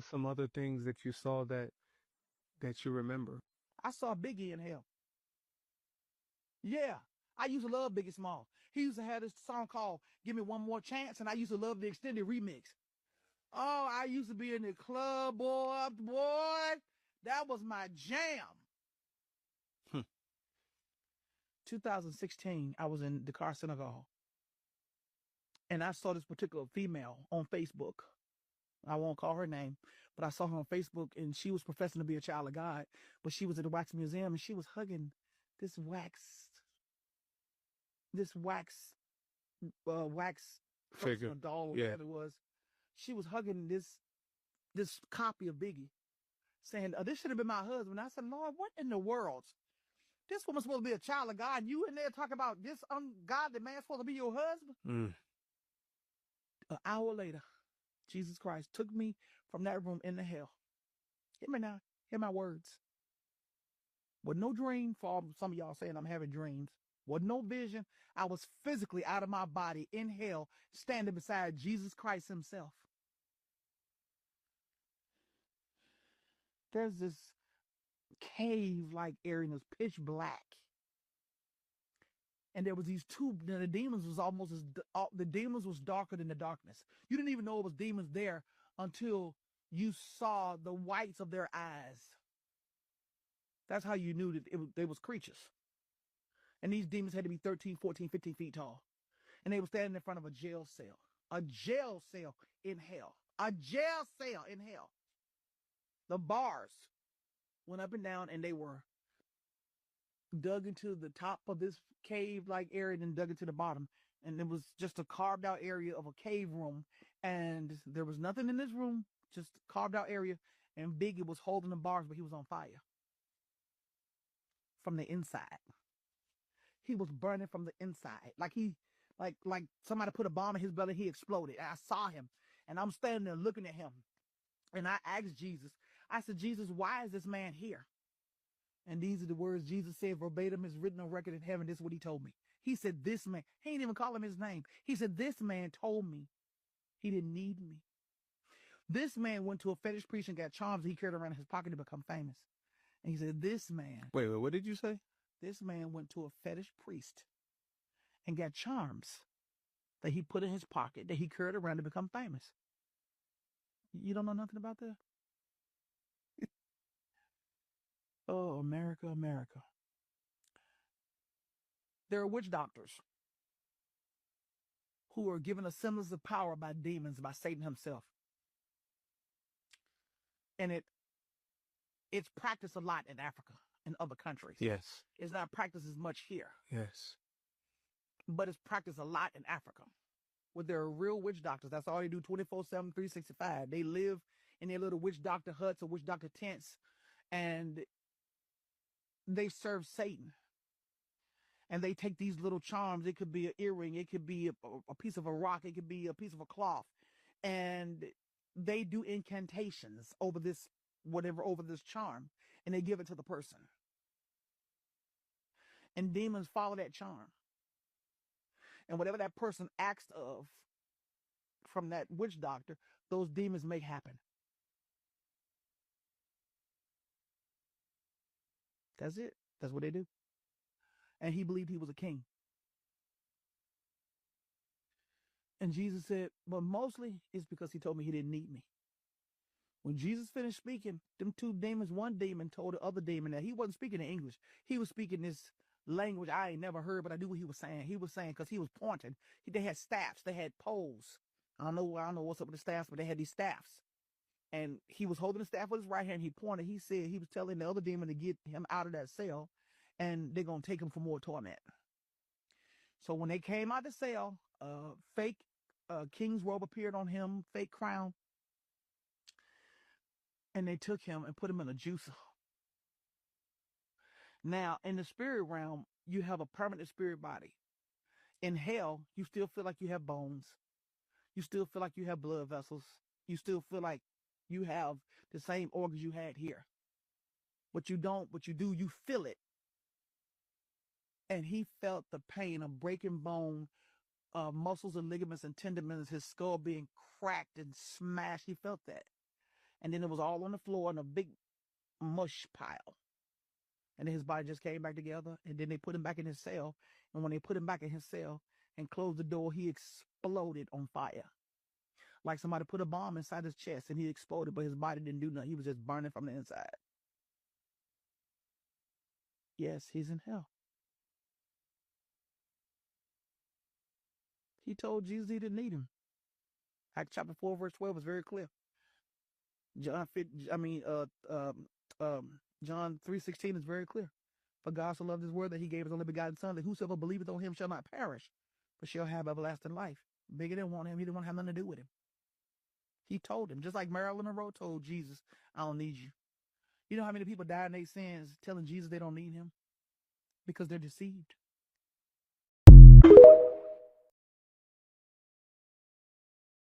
was some other things that you saw that you remember? I saw Biggie in hell. Yeah. I used to love Biggie Small. He used to have this song called Give Me One More Chance, and I used to love the extended remix. Oh, I used to be in the club, boy. That was my jam. Hmm. 2016, I was in Dakar, Senegal, and I saw this particular female on Facebook. I won't call her name, but I saw her on Facebook, and she was professing to be a child of God, but she was at the wax museum, and she was hugging this wax person Figure. or doll or Yeah. whatever it was. She was hugging this copy of Biggie, saying, this should have been my husband. I said, Lord, what in the world? This woman's supposed to be a child of God. You in there talking about this ungodly man supposed to be your husband? Mm. An hour later, Jesus Christ took me from that room into hell. Hear me now. Hear my words. With no dream, for some of y'all saying I'm having dreams. With no vision, I was physically out of my body in hell, standing beside Jesus Christ himself. There's this cave-like area, and it was pitch black. And there was these two, the demons was almost as, the demons was darker than the darkness. You didn't even know it was demons there until you saw the whites of their eyes. That's how you knew that they was creatures. And these demons had to be 13, 14, 15 feet tall. And they were standing in front of a jail cell. A jail cell in hell. A jail cell in hell. The bars went up and down, and they were dug into the top of this cave-like area and then dug into the bottom. And it was just a carved out area of a cave room. And there was nothing in this room, just carved out area. And Biggie was holding the bars, but he was on fire from the inside. He was burning from the inside. Like somebody put a bomb in his belly, he exploded. And I saw him, and I'm standing there looking at him. And I asked Jesus, I said, Jesus, why is this man here? And these are the words Jesus said verbatim, is written on record in heaven. This is what he told me. He said, this man, he ain't even call him his name. He said, this man told me he didn't need me. This man went to a fetish priest and got charms he carried around in his pocket to become famous. And he said, this man. Wait, what did you say? This man went to a fetish priest and got charms that he put in his pocket that he carried around to become famous. You don't know nothing about that? Oh, America, America. There are witch doctors who are given a semblance of power by demons, by Satan himself. And it's practiced a lot in Africa and other countries. Yes. It's not practiced as much here. Yes. But it's practiced a lot in Africa. Where there are real witch doctors. That's all they do 24/7, 365. They live in their little witch doctor huts or witch doctor tents, and they serve Satan. And they take these little charms. It could be an earring. It could be a piece of a rock. It could be a piece of a cloth. And they do incantations over this, whatever, over this charm. And they give it to the person. And demons follow that charm. And whatever that person asks of from that witch doctor, those demons make happen. That's it. That's what they do. And he believed he was a king. And Jesus said, but mostly it's because he told me he didn't need me. When Jesus finished speaking, them two demons, one demon told the other demon that he wasn't speaking in English. He was speaking this language I ain't never heard, but I knew what he was saying. He was saying, because he was pointing. They had staffs. They had poles. I don't know what's up with the staffs, but they had these staffs. And he was holding the staff with his right hand. He pointed. He said he was telling the other demon to get him out of that cell, and they're going to take him for more torment. So when they came out of the cell, fake king's robe appeared on him, fake crown. And they took him and put him in a juicer. Now, in the spirit realm, you have a permanent spirit body. In hell, you still feel like you have bones. You still feel like you have blood vessels. You still feel like you have the same organs you had here. But you don't, but you do, you feel it. And he felt the pain of breaking bone, muscles and ligaments and tendons, his skull being cracked and smashed. He felt that. And then it was all on the floor in a big mush pile. And then his body just came back together. And then they put him back in his cell. And when they put him back in his cell and closed the door, he exploded on fire. Like somebody put a bomb inside his chest and he exploded, but his body didn't do nothing. He was just burning from the inside. Yes, he's in hell. He told Jesus he didn't need him. Acts chapter 4, verse 12 is very clear. John 3:16 is very clear. For God so loved his word that he gave his only begotten son, that whosoever believeth on him shall not perish, but shall have everlasting life. Biggie didn't want him. He didn't want to have nothing to do with him. He told him, just like Marilyn Monroe told Jesus, I don't need you. You know how many people die in their sins telling Jesus they don't need him? Because they're deceived.